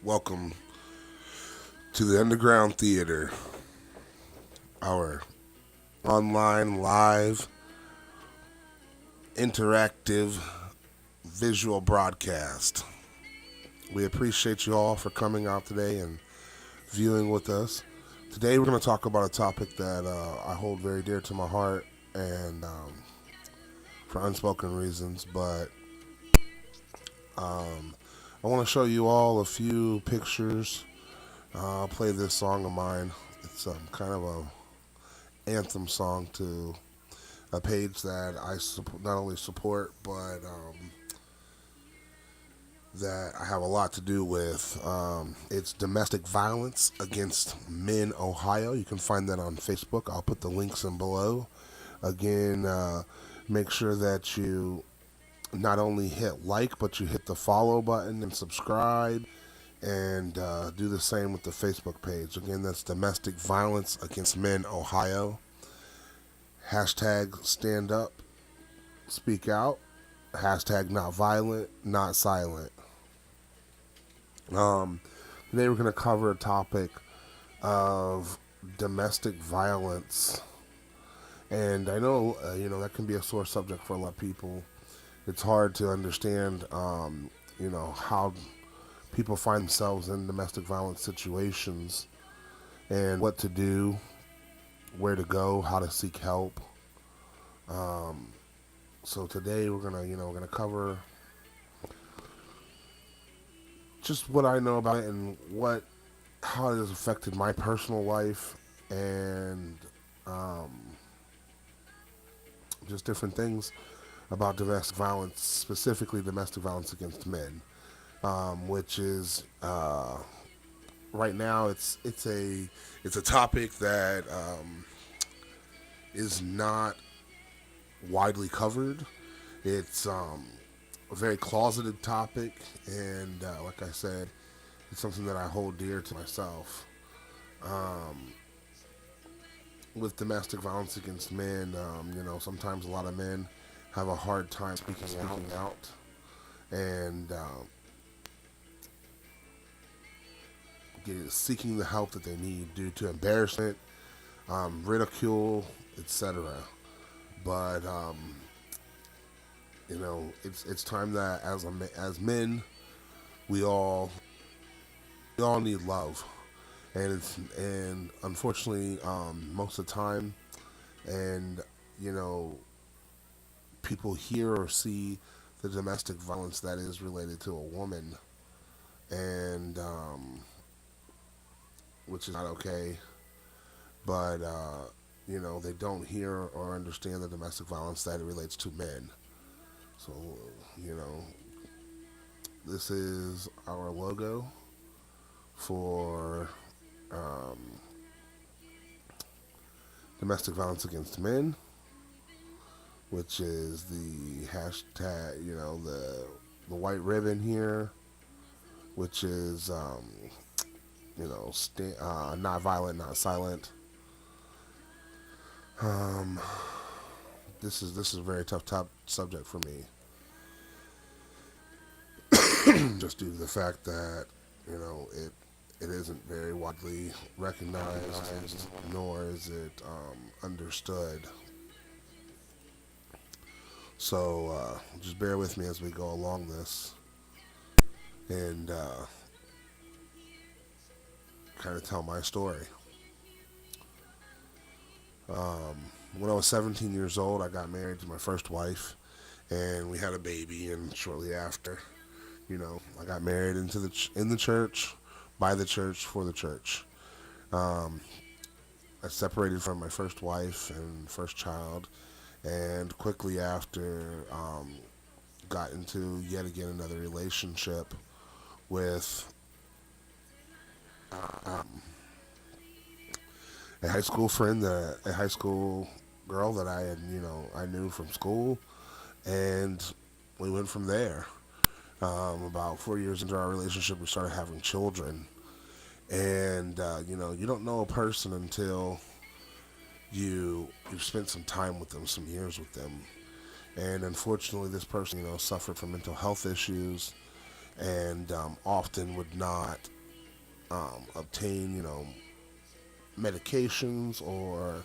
Welcome to the Underground Theater, our online, live, interactive, visual broadcast. We appreciate you all for coming out today and viewing with us. Today, we're going to talk about a topic that I hold very dear to my heart and for unspoken reasons, but I want to show you all a few pictures. I'll play this song of mine. It's kind of a anthem song to a page that I not only support, but that I have a lot to do with. It's Domestic Violence Against Men Ohio. You can find that on Facebook. I'll put the links in below. Again, make sure that you not only hit like, but you hit the follow button and subscribe, and do the same with the Facebook page. Again, that's Domestic Violence Against Men Ohio. Hashtag stand up, speak out. Hashtag not violent, not silent. Today we're going to cover a topic of domestic violence. And I know, that can be a sore subject for a lot of people. It's hard to understand, how people find themselves in domestic violence situations and what to do, where to go, how to seek help. So today we're gonna cover just what I know about it and how it has affected my personal life and just different things about domestic violence, specifically domestic violence against men, which is right now it's a topic that is not widely covered. It's a very closeted topic, and like I said, it's something that I hold dear to myself. With domestic violence against men, sometimes a lot of men have a hard time speaking out, and seeking the help that they need due to embarrassment, ridicule, etc. But it's time that as men, we all need love, and unfortunately, most of the time, and people hear or see the domestic violence that is related to a woman, and which is not okay. But they don't hear or understand the domestic violence that it relates to men. So, this is our logo for domestic violence against men, which is the hashtag, the white ribbon here, which is, not violent, not silent. This is a very tough subject for me, just due to the fact that it isn't very widely recognized, nor is it understood. So just bear with me as we go along this, and kind of tell my story. When I was 17 years old, I got married to my first wife, and we had a baby. And shortly after, I got married in the church, by the church, for the church. I separated from my first wife and first child, and quickly after, got into yet again another relationship with a high school friend, a high school girl that I knew from school, and we went from there. About 4 years into our relationship, we started having children, and you don't know a person until you've spent some time with them, some years with them, and unfortunately, this person suffered from mental health issues, and often would not obtain, medications or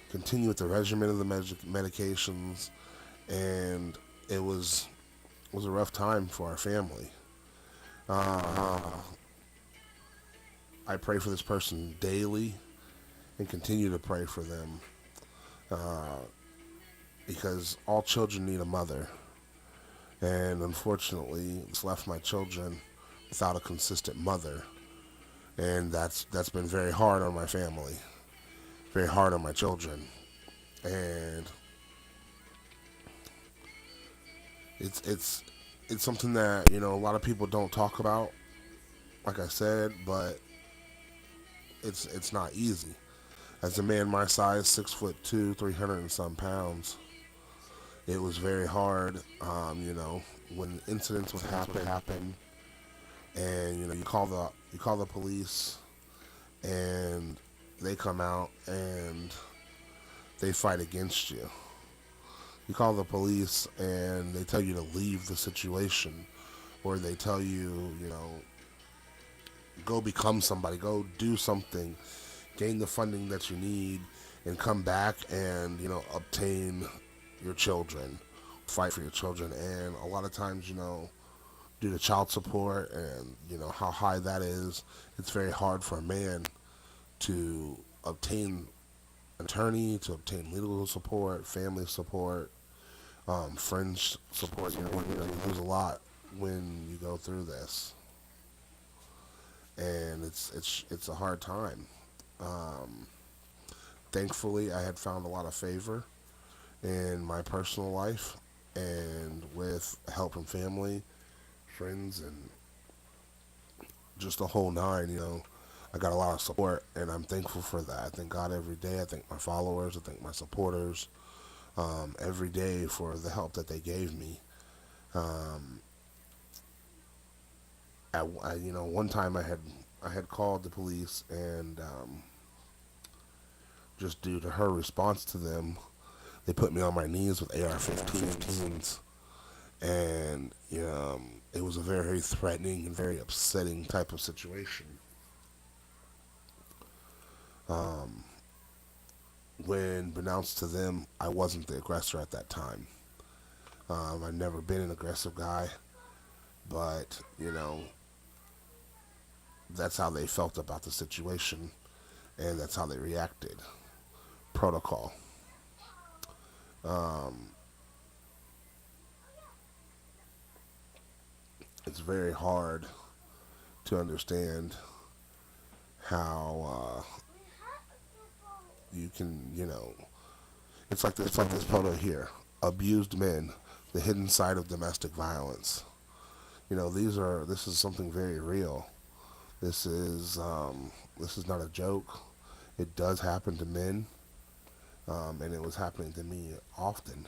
continue with the regimen of the medications, and it was a rough time for our family. Uh, I pray for this person daily and continue to pray for them, uh, because all children need a mother, and unfortunately, it's left my children without a consistent mother, and that's been very hard on my family, very hard on my children, and it's it's something that a lot of people don't talk about, like I said, but it's not easy. As a man my size, 6'2", 300 and some pounds, it was very hard. When incidents would happen, and you call the police, and they come out and they fight against you. You call the police and they tell you to leave the situation, or they tell you, go become somebody, go do something, gain the funding that you need, and come back and obtain your children, fight for your children. And a lot of times, due to child support and how high that is, it's very hard for a man to obtain an attorney, to obtain legal support, family support, friends support. You lose a lot when you go through this, and it's a hard time. Um, Thankfully, I had found a lot of favor in my personal life, and with help from family, friends, and just the whole nine. I got a lot of support, and I'm thankful for that. I thank God every day. I thank my followers. I thank my supporters, every day for the help that they gave me. Um, One time I had called the police, and just due to her response to them, they put me on my knees with AR-15s, and it was a very threatening and very upsetting type of situation. Um, when pronounced to them, I wasn't the aggressor at that time. I've never been an aggressive guy, but that's how they felt about the situation, and that's how they reacted. Protocol. Um, it's very hard to understand how you can, it's like this photo here. Abused men, the hidden side of domestic violence. This is something very real. This is not a joke. It does happen to men, and it was happening to me often.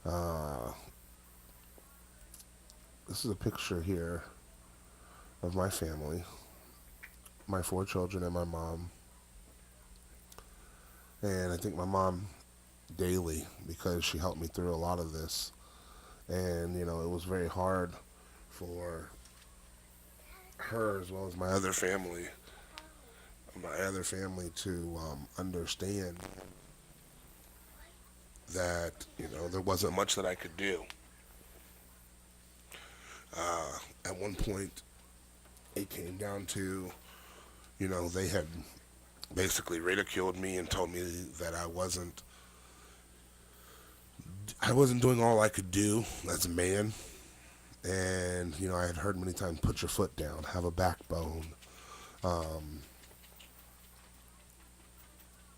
Uh, this is a picture here of my family, my 4 children, and my mom. And I thank my mom daily because she helped me through a lot of this. And it was very hard for her, as well as my other family to understand that there wasn't much that I could do. At one point, it came down to they had basically ridiculed me and told me that I wasn't doing all I could do as a man. And I had heard many times, put your foot down, have a backbone. Um,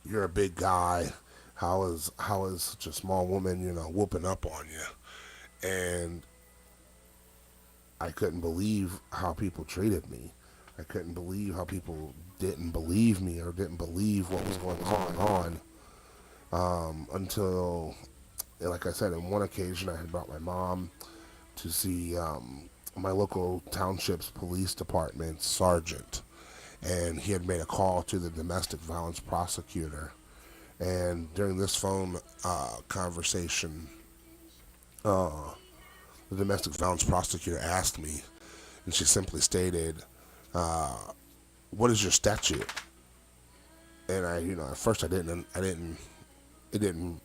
you're a big guy. How is such a small woman, whooping up on you? And I couldn't believe how people treated me. I couldn't believe how people didn't believe me or didn't believe what was going on. Until, like I said, on one occasion I had brought my mom to see my local township's police department sergeant, and he had made a call to the domestic violence prosecutor. And during this phone conversation, the domestic violence prosecutor asked me and she simply stated, "What is your statute?" And at first it didn't, it didn't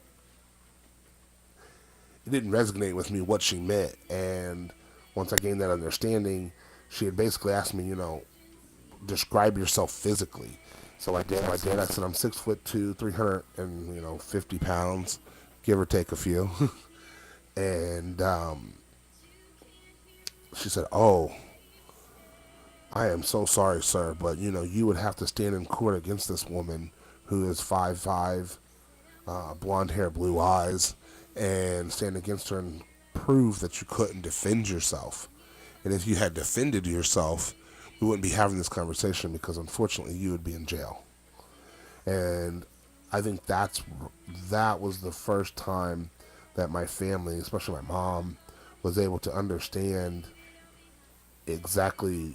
resonate with me what she meant. And once I gained that understanding, she had basically asked me, describe yourself physically. So I did. I said I'm 6'2", 350 pounds, give or take a few. And she said, "Oh, I am so sorry, sir, but you would have to stand in court against this woman who is 5'5", blonde hair, blue eyes, and stand against her and prove that you couldn't defend yourself. And if you had defended yourself, we wouldn't be having this conversation because unfortunately you would be in jail." And I think that was the first time that my family, especially my mom, was able to understand exactly,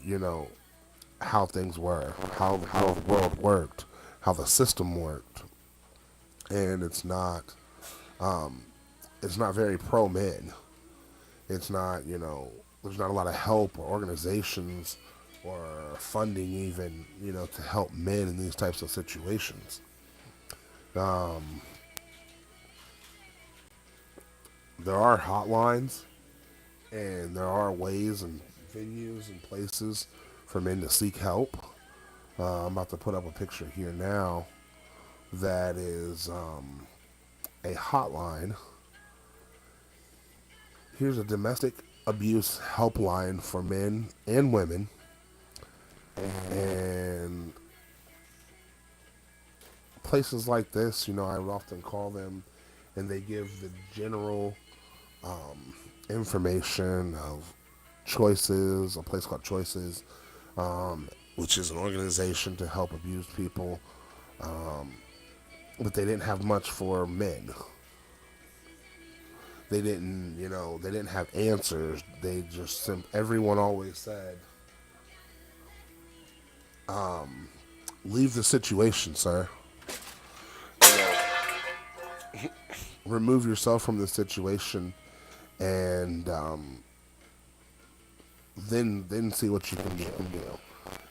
how things were, how the world worked, how the system worked. And it's not very pro men. It's not, there's not a lot of help or organizations or funding even, to help men in these types of situations. There are hotlines and there are ways and venues and places for men to seek help. I'm about to put up a picture here now that is a hotline. Here's a domestic abuse helpline for men and women. And places like this, I would often call them, and they give the general information of Choices, a place called Choices, which is an organization to help abused people. But they didn't have much for men. They didn't have answers. They just, everyone always said, leave the situation, sir. Remove yourself from the situation, and then see what you can do.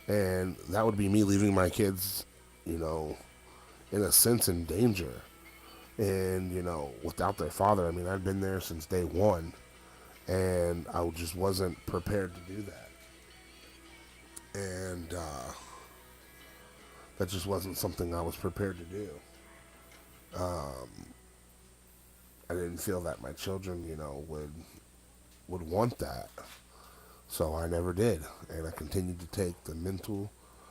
And that would be me leaving my kids, in a sense, in danger. And, without their father, I've been there since day one, and I just wasn't prepared to do that. And that just wasn't something I was prepared to do. I didn't feel that my children, would want that. So I never did. And I continued to take the mental,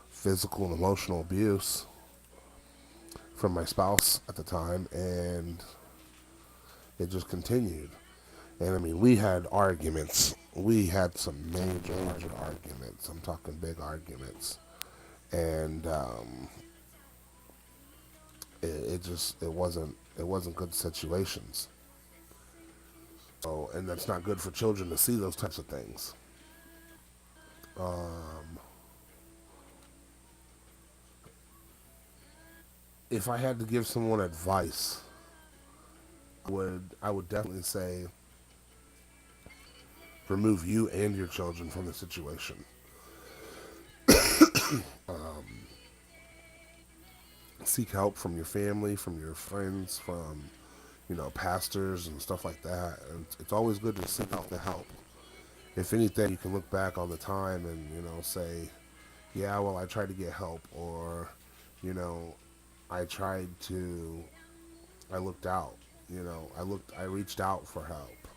physical, and emotional abuse from my spouse at the time, and it just continued. And we had arguments. We had some major arguments. I'm talking big arguments. And it wasn't good situations. So, and that's not good for children to see those types of things. If I had to give someone advice, I would definitely say remove you and your children from the situation. Seek help from your family, from your friends, from pastors and stuff like that. And it's always good to seek out the help. If anything, you can look back on the time and say, yeah, well, I tried to get help, or I looked out. I reached out for help.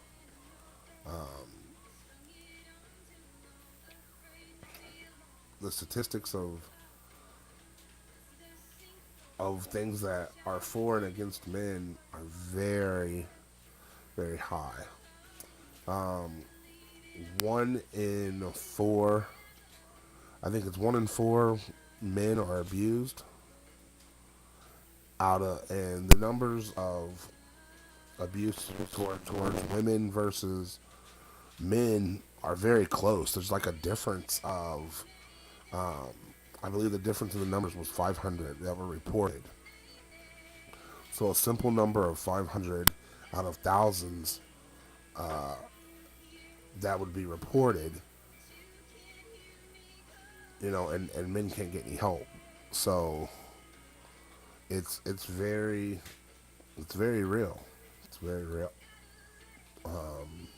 The statistics of things that are for and against men are very, very high. 1 in 4, I think it's 1 in 4 men are abused. And the numbers of abuse towards women versus men are very close. There's like a difference of, I believe the difference in the numbers was 500 that were reported. So a simple number of 500 out of thousands that would be reported and men can't get any help. So it's very real. It's very real. Um,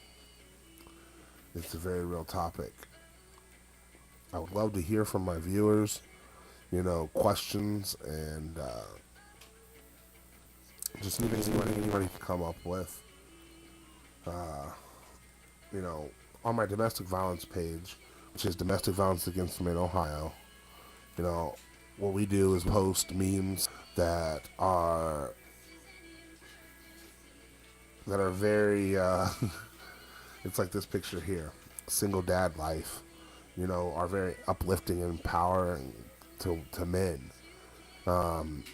it's a very real topic. I would love to hear from my viewers, questions and just anything anybody can come up with. Uh, you know, on my domestic violence page, which is Domestic Violence Against Men Ohio, you know, what we do is post memes that are very it's like this picture here, single dad life, are very uplifting and empowering to men, um,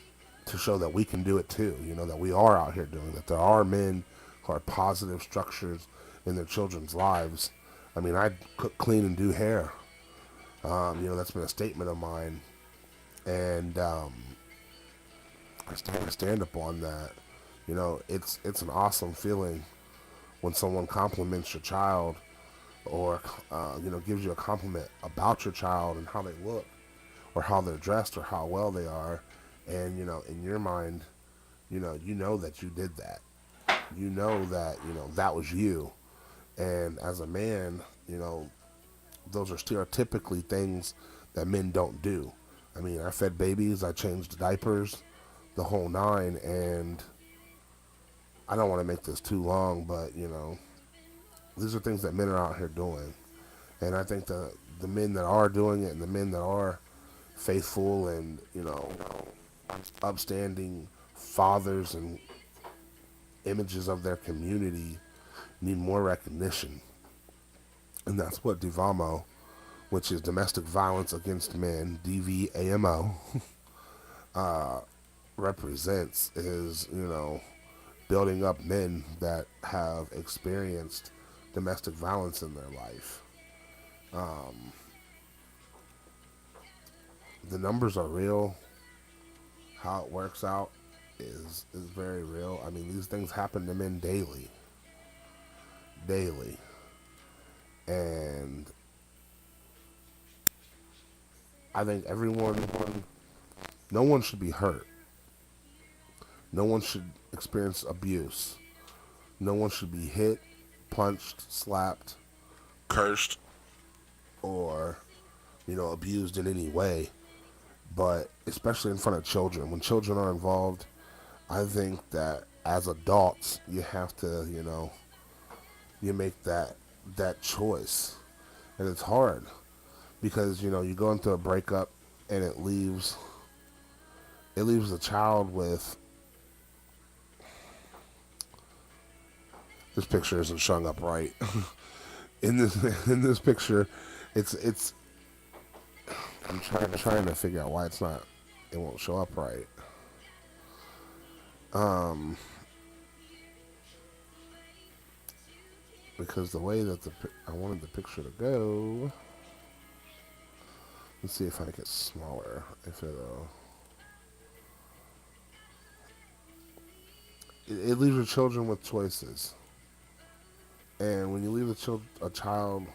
to show that we can do it too, that we are out here doing that. There are men who are positive structures in their children's lives. I mean, I cook, clean, and do hair. That's been a statement of mine, and I stand up on that. It's an awesome feeling when someone compliments your child, or gives you a compliment about your child and how they look, or how they're dressed, or how well they are, and in your mind, that you did that. That was you. And as a man, those are stereotypically things that men don't do. I mean, I fed babies, I changed diapers, the whole nine, and I don't want to make this too long, but these are things that men are out here doing. And I think the men that are doing it, and the men that are faithful and upstanding fathers and images of their community, need more recognition. And that's what DAHMW, which is Domestic Violence Against Men, DVAMO, uh, represents, is, building up men that have experienced domestic violence in their life. Um, the numbers are real. How it works out is very real. I mean, these things happen to men daily, and I think no one should be hurt. No one should experience abuse. No one should be hit, punched, slapped, cursed, or abused in any way. But especially in front of children, when children are involved, I think that as adults, you have to, you make that choice, and it's hard because you go into a breakup, and it leaves the child with, this picture isn't showing up right. in this picture, it's I'm trying to figure out why it won't show up right. Um, because the way that I wanted the picture to go. Let's see if I get smaller. If it leaves your children with choices, and when you leave a child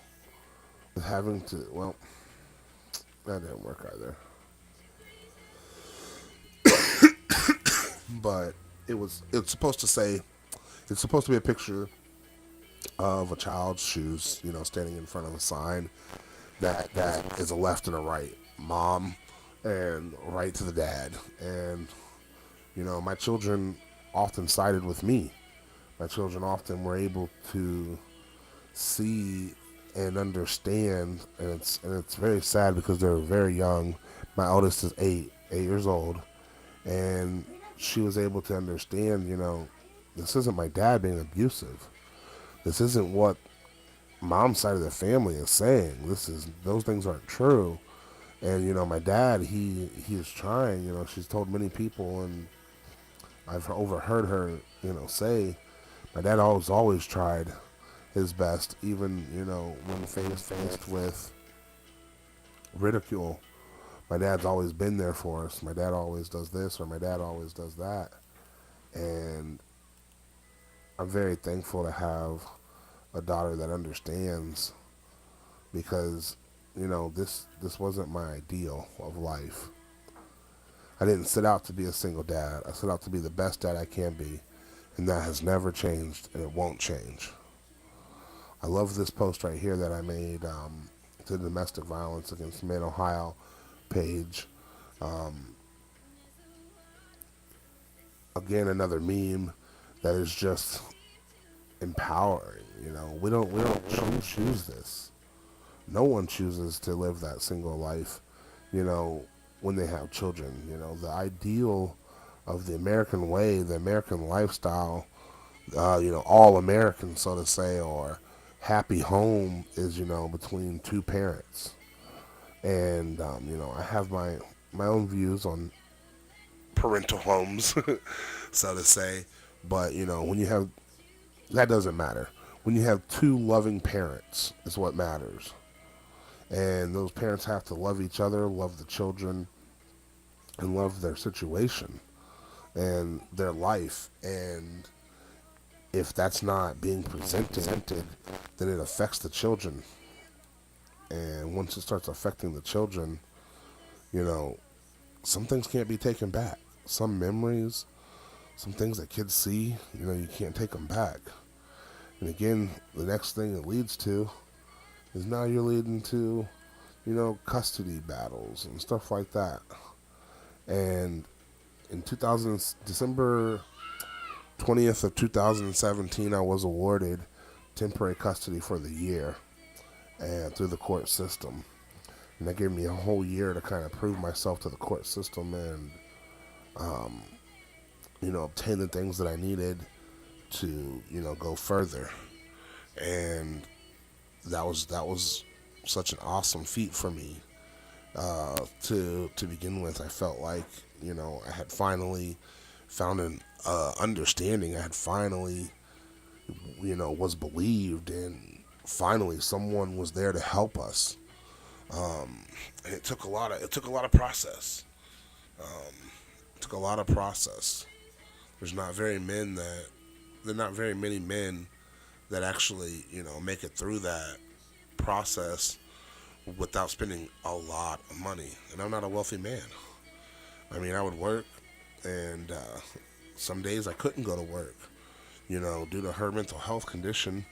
with having to, well, that didn't work either. But it's supposed to say, it's supposed to be a picture of a child's shoes, standing in front of a sign that is a left and a right, mom, and right to the dad. And my children often sided with me. My children often were able to see and understand, and it's very sad because they're very young. My oldest is 8 years old, and she was able to understand, this isn't my dad being abusive. This isn't what mom's side of the family is saying. Those things aren't true. And my dad, he is trying. She's told many people, and I've overheard her, say, my dad always tried his best, even when faced with ridicule. My dad's always been there for us. My dad always does this, or my dad always does that. And I'm very thankful to have a daughter that understands, because this wasn't my ideal of life. I didn't set out to be a single dad. I set out to be the best dad I can be, and that has never changed, and it won't change. I love this post right here that I made to the Domestic Violence Against Men Ohio page. Um, Again, another meme that is just empowering. We don't choose this. No one chooses to live that single life. You know, when they have children. The ideal of the American way, the American lifestyle, all American, so to say, or happy home is, between two parents. And, I have my own views on parental homes, so to say. But, when you have, that doesn't matter. When you have two loving parents is what matters. And those parents have to love each other, love the children, and love their situation and their life. And if that's not being presented, then it affects the children. And once it starts affecting the children, you know, some things can't be taken back. Some memories, some things that kids see, you can't take them back. And again, the next thing it leads to is now you're leading to, custody battles and stuff like that. And in December 20th of 2017, I was awarded temporary custody for the year and through the court system. And that gave me a whole year to kind of prove myself to the court system and, obtain the things that I needed to, go further. And that was such an awesome feat for me. To begin with, I felt like, I had finally found an understanding. I had finally, was believed, and finally someone was there to help us. And it took a lot of process. It took a lot of process. There's not very men that there are not very many men that actually, make it through that process without spending a lot of money. And I'm not a wealthy man. I mean, I would work, and some days I couldn't go to work, due to her mental health condition.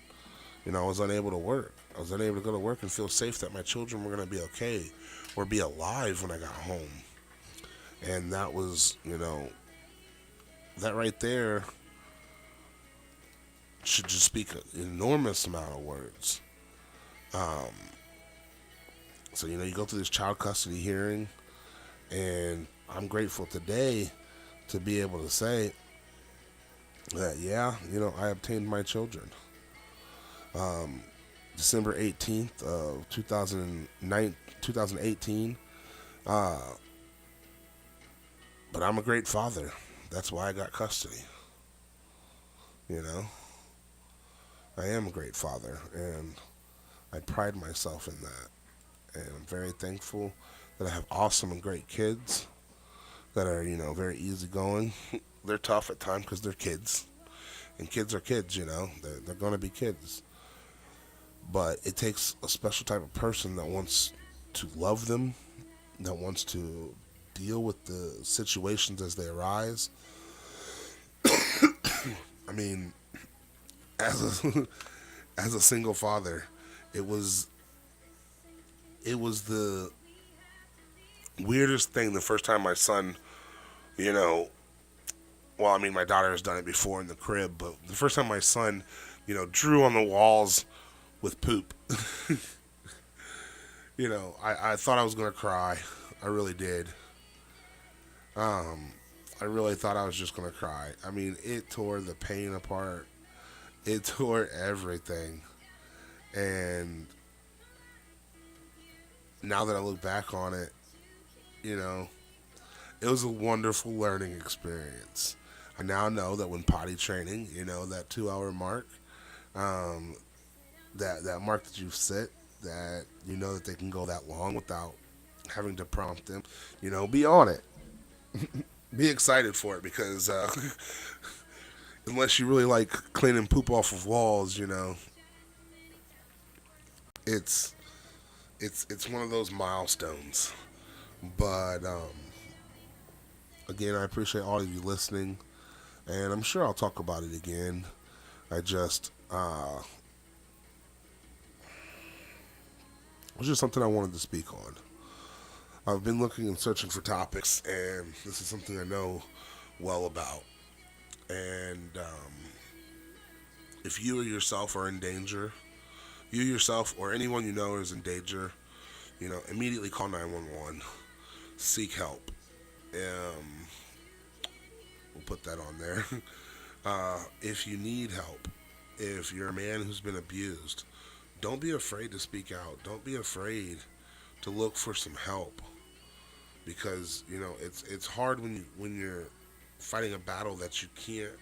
I was unable to work. I was unable to go to work and feel safe that my children were going to be okay or be alive when I got home. And that was, that right there should just speak an enormous amount of words. So, you go through this child custody hearing, and I'm grateful today to be able to say that, yeah, I obtained my children. December 18th of 2018. But I'm a great father. That's why I got custody. I am a great father, and I pride myself in that. And I'm very thankful that I have awesome and great kids that are, very easygoing. They're tough at times because they're kids. And kids are kids, They're going to be kids. But it takes a special type of person that wants to love them, that wants to deal with the situations as they arise. I mean, as a as a single father, it was the weirdest thing the first time my son, well, I mean, my daughter has done it before in the crib, but the first time my son, drew on the walls with poop. I thought I was going to cry. I really did. I really thought I was just going to cry. I mean, it tore the pain apart. It tore everything. And now that I look back on it, it was a wonderful learning experience. I now know that when potty training, that 2 hour mark, that mark that you set, that that they can go that long without having to prompt them, be on it. Be excited for it because unless you really like cleaning poop off of walls, it's it's one of those milestones. But again, I appreciate all of you listening, and I'm sure I'll talk about it again. I just it was just something I wanted to speak on. I've been looking and searching for topics, and this is something I know well about. And if you or yourself are in danger, you yourself or anyone you know is in danger, immediately call 911. Seek help. Um, we'll put that on there. If you need help, if you're a man who's been abused, don't be afraid to speak out. Don't be afraid to look for some help, because it's hard when you're fighting a battle that you can't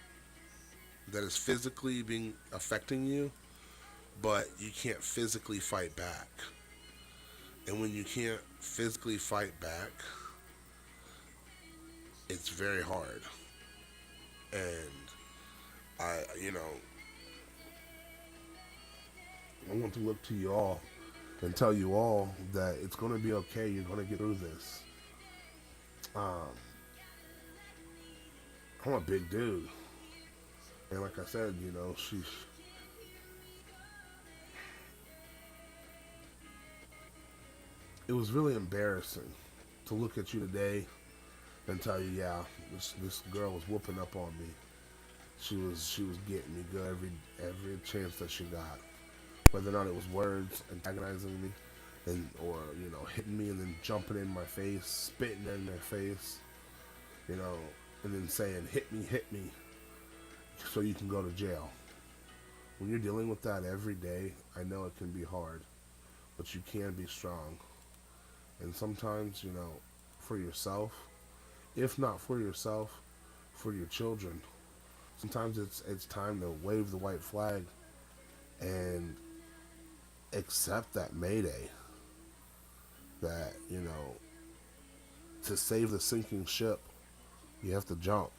that is physically being affecting you, but you can't physically fight back. And when you can't physically fight back, it's very hard. And I, you know, I want to look to you all and tell you all that it's going to be okay. You're going to get through this. Um, I'm a big dude, and like I said, it was really embarrassing to look at you today and tell you, yeah, this girl was whooping up on me. She was getting me good every chance that she got, whether or not it was words antagonizing me, or hitting me and then jumping in my face, spitting in their face, you know, and then saying hit me, so you can go to jail. When you're dealing with that every day, I know it can be hard, but you can be strong. And sometimes, for yourself, if not for yourself, for your children, sometimes it's time to wave the white flag and accept that Mayday. That, to save the sinking ship, you have to jump,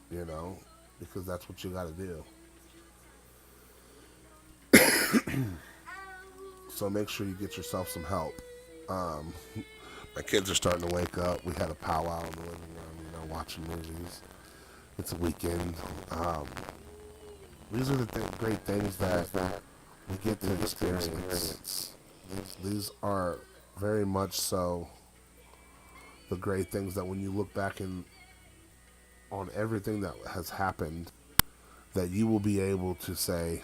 because that's what you got to do. So make sure you get yourself some help. Um, my kids are starting to wake up. We had a powwow in the living room, watching movies. It's a weekend. These are the great things that we get to experience. These are very much so the great things that when you look back on everything that has happened, that you will be able to say,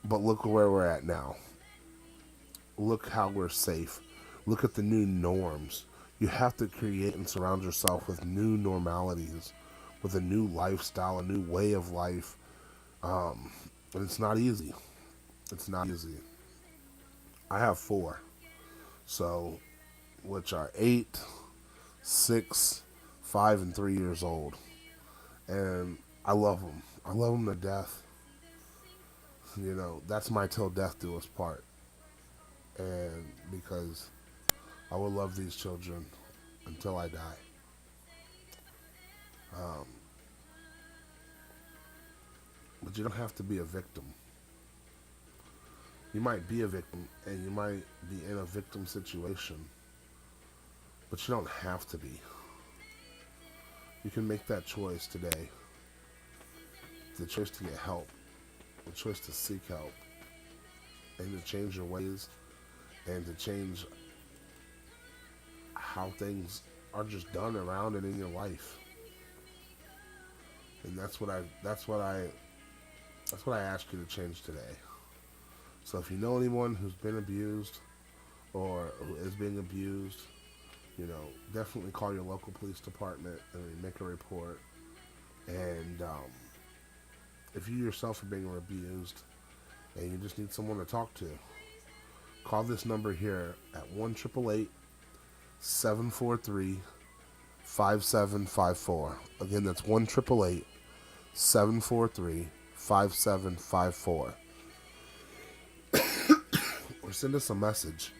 but look where we're at now. Look how we're safe. Look at the new norms. You have to create and surround yourself with new normalities, with a new lifestyle, a new way of life. And it's not easy. It's not easy. I have 4, so which are 8, 6, 5, and 3 years old, and I love them. I love them to death. That's my till death do us part, and because I will love these children until I die. Um, but you don't have to be a victim. You might be a victim, and you might be in a victim situation, but you don't have to be. You can make that choice today. The choice to get help, the choice to seek help, and to change your ways, and to change how things are just done around and in your life. And that's what I ask you to change today. So if you know anyone who's been abused or who is being abused, definitely call your local police department and make a report. And if you yourself are being abused and you just need someone to talk to, call this number here at 1-888-743-5754. Again, that's 1-888-743-5754. Or send us a message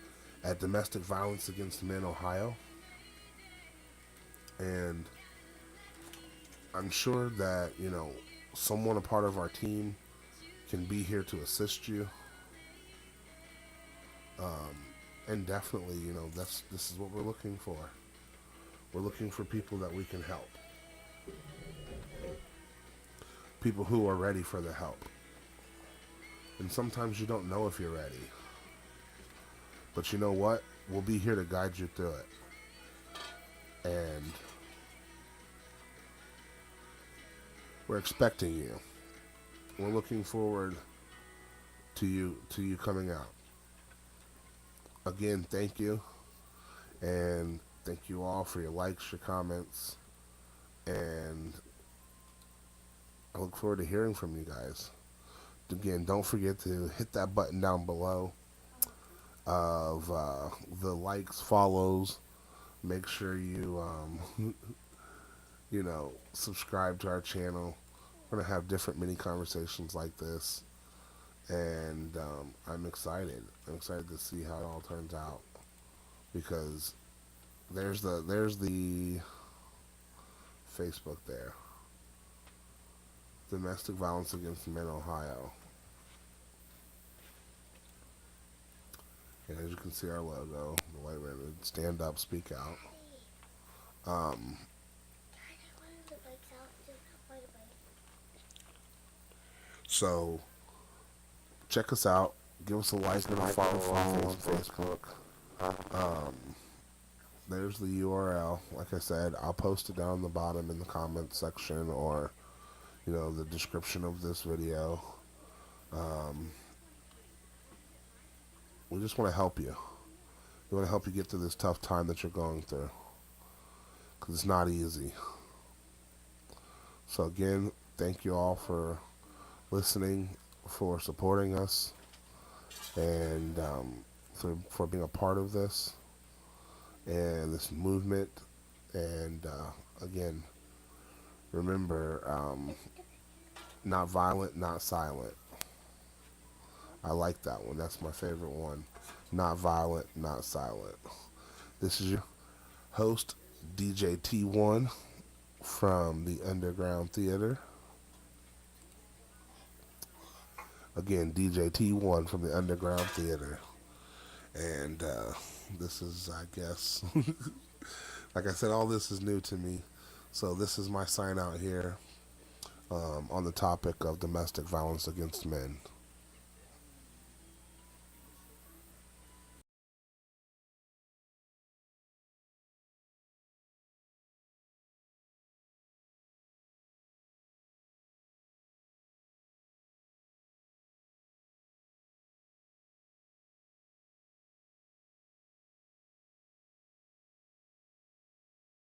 at Domestic Violence Against Men Ohio. And I'm sure that, someone a part of our team can be here to assist you. And definitely, this is what we're looking for. We're looking for people that we can help, people who are ready for the help. And sometimes you don't know if you're ready, but you know what? We'll be here to guide you through it. And we're expecting you. We're looking forward to you coming out. Again, thank you, and thank you all for your likes, your comments, and I look forward to hearing from you guys. Again, don't forget to hit that button down below of the likes, follows. Make sure you subscribe to our channel. We're gonna have different mini conversations like this, and I'm excited. I'm excited to see how it all turns out, because there's the Facebook there. Domestic Violence Against Men, Ohio. And as you can see, our logo, the white ribbon, stand up, speak out. Um, so check us out. Give us a like and a follow on Facebook. Um, there's the URL. Like I said, I'll post it down the bottom in the comments section, or the description of this video. We just want to help you. We want to help you get through this tough time that you're going through, because it's not easy. So again, thank you all for listening, for supporting us, and for being a part of this and this movement. And again, remember, not violent, not silent. I like that one. That's my favorite one. Not violent, not silent. This is your host, DJ T1 from the Underground Theater. Again, DJ T1 from the Underground Theater. And this is, I guess, like I said, all this is new to me. So this is my sign out here on the topic of domestic violence against men.